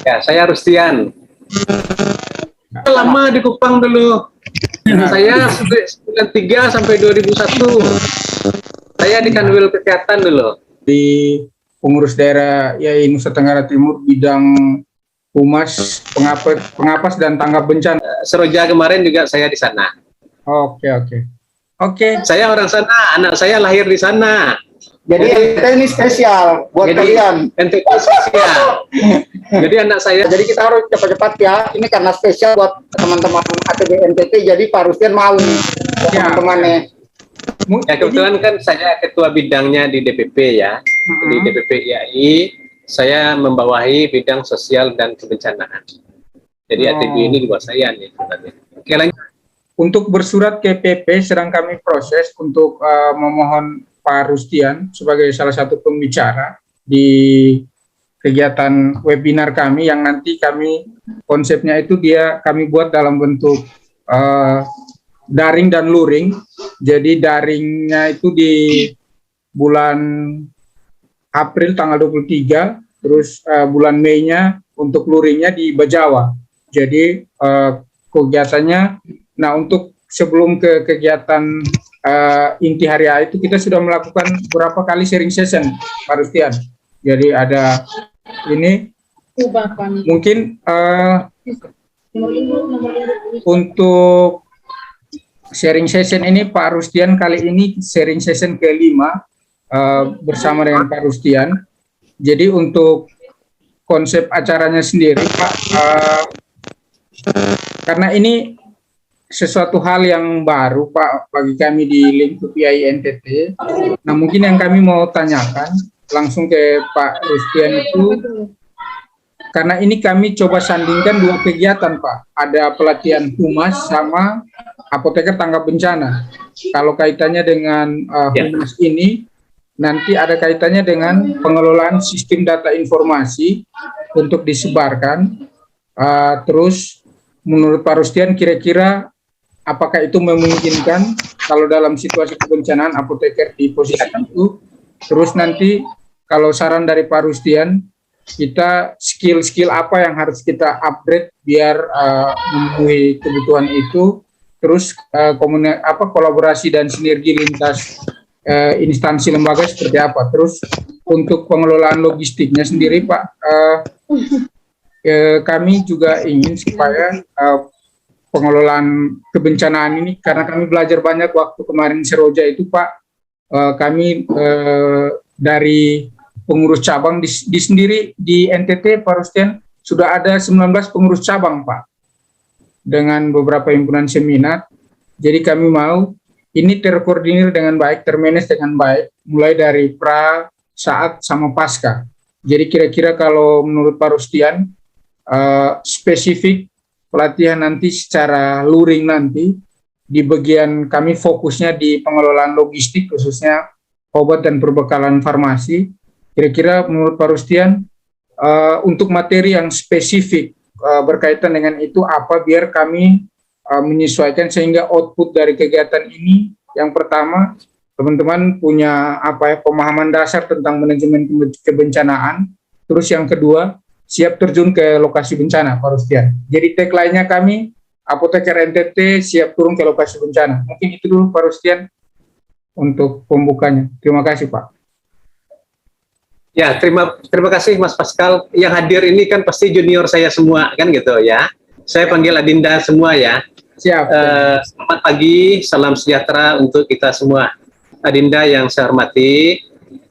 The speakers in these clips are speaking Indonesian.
Ya, saya Rustian. Lama di Kupang dulu. Saya 93 sampai 2001. Saya di Kanwil Kesehatan dulu. Di pengurus daerah YAI Nusa Tenggara Timur bidang humas, pengapas dan tanggap bencana. Seroja kemarin juga saya di sana. Oke. Saya orang sana, anak saya lahir di sana. Jadi ini spesial buat kalian. NTT spesial. Jadi anak saya. Jadi kita harus cepat-cepat ya. Ini karena spesial buat teman-teman ATB NTT. Jadi Pak Rustian mau teman-temannya. Ya kebetulan kan saya ketua bidangnya di DPP ya. Di DPP IAI saya membawahi bidang sosial dan kebencanaan. Jadi ATB ini di bawah saya nih sebenarnya. Oke, lanjut. Untuk bersurat ke PP sedang kami proses untuk memohon Pak Rustian sebagai salah satu pembicara di kegiatan webinar kami yang nanti konsepnya itu kami buat dalam bentuk daring dan luring. Jadi daringnya itu di bulan April tanggal 23, terus bulan Mei-nya untuk luringnya di Bajawa. Jadi kegiatannya, nah untuk sebelum ke kegiatan inti hari A itu kita sudah melakukan beberapa kali sharing session, Pak Rustian. Jadi ada ini mungkin untuk sharing session ini Pak Rustian kali ini sharing session ke-5 bersama dengan Pak Rustian. Jadi untuk konsep acaranya sendiri Pak, karena ini sesuatu hal yang baru Pak bagi kami di lingkup IAI NTT. Nah mungkin yang kami mau tanyakan langsung ke Pak Rustian itu, karena ini kami coba sandingkan dua kegiatan Pak, ada pelatihan humas sama apoteker tanggap bencana. Kalau kaitannya dengan humas ini, nanti ada kaitannya dengan pengelolaan sistem data informasi untuk disebarkan. Terus menurut Pak Rustian kira-kira apakah itu memungkinkan kalau dalam situasi kebencanaan apoteker di posisi itu? Terus nanti kalau saran dari Pak Rustian, kita skill-skill apa yang harus kita upgrade biar memenuhi kebutuhan itu? Terus kolaborasi dan sinergi lintas instansi lembaga seperti apa? Terus untuk pengelolaan logistiknya sendiri Pak, kami juga ingin supaya pengelolaan kebencanaan ini, karena kami belajar banyak waktu kemarin Seroja itu Pak, kami dari pengurus cabang di sendiri di NTT Pak Rustian sudah ada 19 pengurus cabang Pak, dengan beberapa himpunan seminar. Jadi kami mau ini terkoordinir dengan baik, termanage dengan baik, mulai dari pra, saat, sama pasca. Jadi kira-kira kalau menurut Pak Rustian spesifik pelatihan nanti secara luring nanti di bagian kami fokusnya di pengelolaan logistik khususnya obat dan perbekalan farmasi. Kira-kira menurut Pak Rustian untuk materi yang spesifik berkaitan dengan itu apa biar kami menyesuaikan sehingga output dari kegiatan ini yang pertama teman-teman punya pemahaman dasar tentang manajemen kebencanaan, terus yang kedua siap terjun ke lokasi bencana, Pak Rustian. Jadi tagline-nya kami, apoteker NTT siap turun ke lokasi bencana. Mungkin itu dulu Pak Rustian untuk pembukanya. Terima kasih Pak. Ya, terima kasih Mas Pascal. Yang hadir ini kan pasti junior saya semua, kan gitu ya. Saya panggil Adinda semua ya. Siap. Selamat pagi, salam sejahtera untuk kita semua. Adinda yang saya hormati,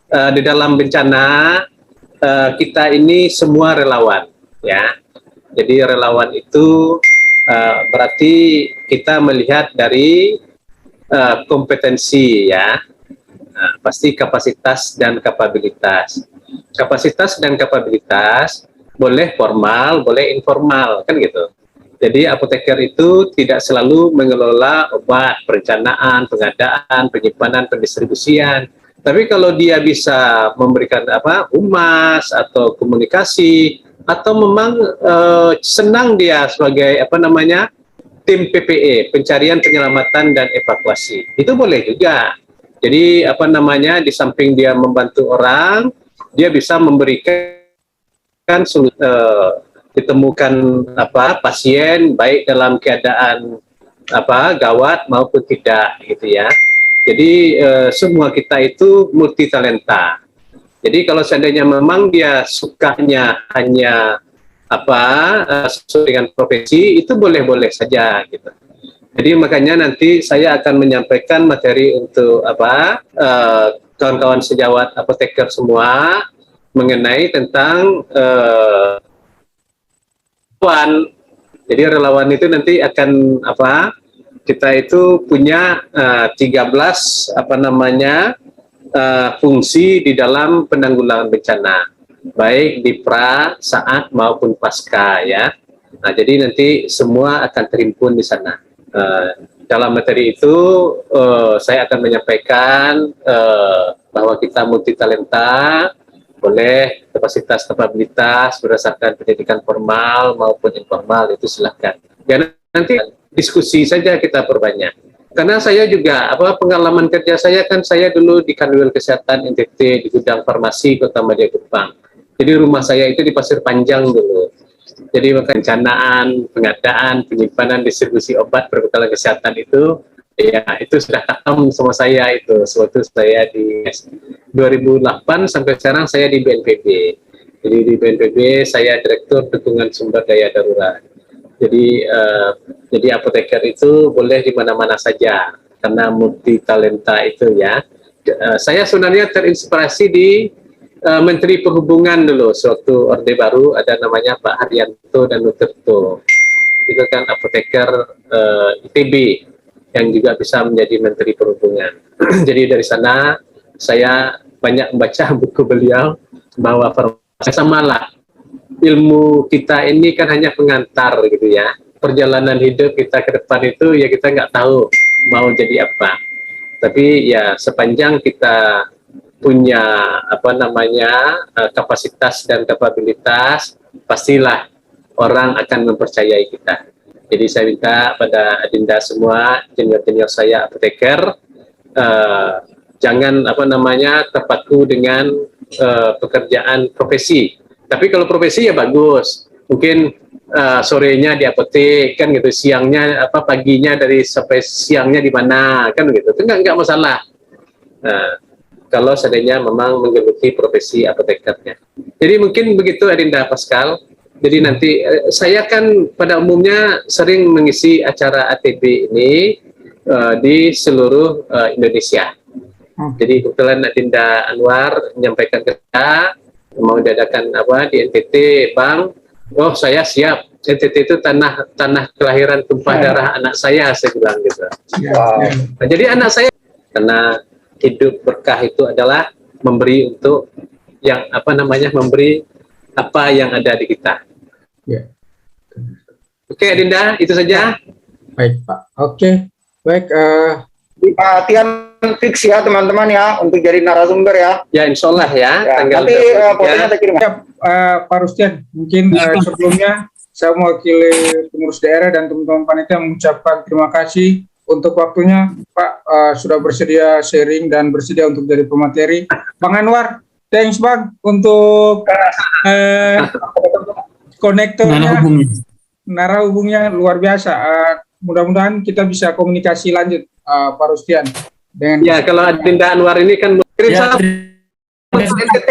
di dalam bencana kita ini semua relawan ya. Jadi relawan itu berarti kita melihat dari kompetensi ya. Pasti kapasitas dan kapabilitas. Kapasitas dan kapabilitas boleh formal, boleh informal, kan gitu. Jadi apoteker itu tidak selalu mengelola obat, perencanaan, pengadaan, penyimpanan, pendistribusian. Tapi kalau dia bisa memberikan humas atau komunikasi atau memang senang dia sebagai tim PPE, pencarian, penyelamatan dan evakuasi, itu boleh juga. Jadi di samping dia membantu orang, dia bisa memberikan ditemukan pasien baik dalam keadaan gawat maupun tidak gitu ya. Jadi semua kita itu multi talenta. Jadi kalau seandainya memang dia sukanya hanya sesuai dengan profesi, itu boleh-boleh saja gitu. Jadi makanya nanti saya akan menyampaikan materi untuk kawan-kawan sejawat apoteker semua mengenai tentang relawan. Jadi relawan itu nanti akan kita itu punya 13 fungsi di dalam penanggulangan bencana, baik di pra, saat maupun pasca ya. Nah, jadi nanti semua akan terhimpun di sana. Dalam materi itu saya akan menyampaikan bahwa kita multi talenta, boleh kapasitas berdasarkan pendidikan formal maupun informal, itu silahkan. Ya, nanti diskusi saja kita perbanyak. Karena saya juga pengalaman kerja saya kan, saya dulu di Kanwil Kesehatan NTT di gudang farmasi Kota Madia Kupang. Jadi rumah saya itu di Pasir Panjang dulu. Jadi perencanaan, pengadaan, penyimpanan, distribusi obat perbekalan kesehatan itu ya itu sudah katam sama saya itu. Sewaktu saya di 2008 sampai sekarang saya di BNPB. Jadi di BNPB saya Direktur Dukungan Sumber Daya Darurat. Jadi apoteker itu boleh di mana-mana saja karena multi talenta itu ya. Saya sebenarnya terinspirasi di Menteri Perhubungan dulu sewaktu Orde Baru, ada namanya Pak Haryanto dan Nuterto. Itu kan apoteker ITB yang juga bisa menjadi Menteri Perhubungan. Jadi dari sana saya banyak membaca buku beliau bahwa samalah ilmu kita ini kan hanya pengantar gitu ya. Perjalanan hidup kita ke depan itu ya kita nggak tahu mau jadi apa. Tapi ya sepanjang kita punya kapasitas dan kapabilitas, pastilah orang akan mempercayai kita. Jadi saya minta pada adinda semua, junior-junior saya apoteker, jangan terpaku dengan pekerjaan profesi. Tapi kalau profesi ya bagus, mungkin sorenya di apotek kan gitu, siangnya paginya sampai siangnya di mana kan gitu, itu nggak masalah. Kalau seandainya memang menggeluti profesi apotekernya. Jadi mungkin begitu Adinda Pascal. Jadi nanti saya kan pada umumnya sering mengisi acara ATB ini di seluruh Indonesia. Jadi kebetulan Adinda Anwar menyampaikan ke saya mau diadakan di NTT, Bang. Oh, saya siap. NTT itu tanah kelahiran tumpah darah anak saya bilang gitu. Nah, jadi anak saya karena hidup berkah itu adalah memberi untuk yang memberi apa yang ada di kita. Ya. Oke, Adinda, itu saja. Baik, Pak. Oke, baik. Perhatian fix ya teman-teman ya untuk jadi narasumber ya. Ya, insya Allah ya. Nanti fotonya saya kirim. Ya, Pak Rustian, mungkin sebelumnya saya mewakili pengurus daerah dan teman-teman panitia mengucapkan terima kasih untuk waktunya, Pak, sudah bersedia sharing dan bersedia untuk jadi pemateri. Bang Anwar, thanks Bang untuk konektornya, narahubungnya luar biasa. Mudah-mudahan kita bisa komunikasi lanjut, Pak Rustian. Ya, kalau Adinda Anwar ini kan kirim salam untuk NTT.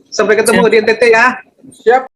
Sampai ketemu di NTT ya. Siap.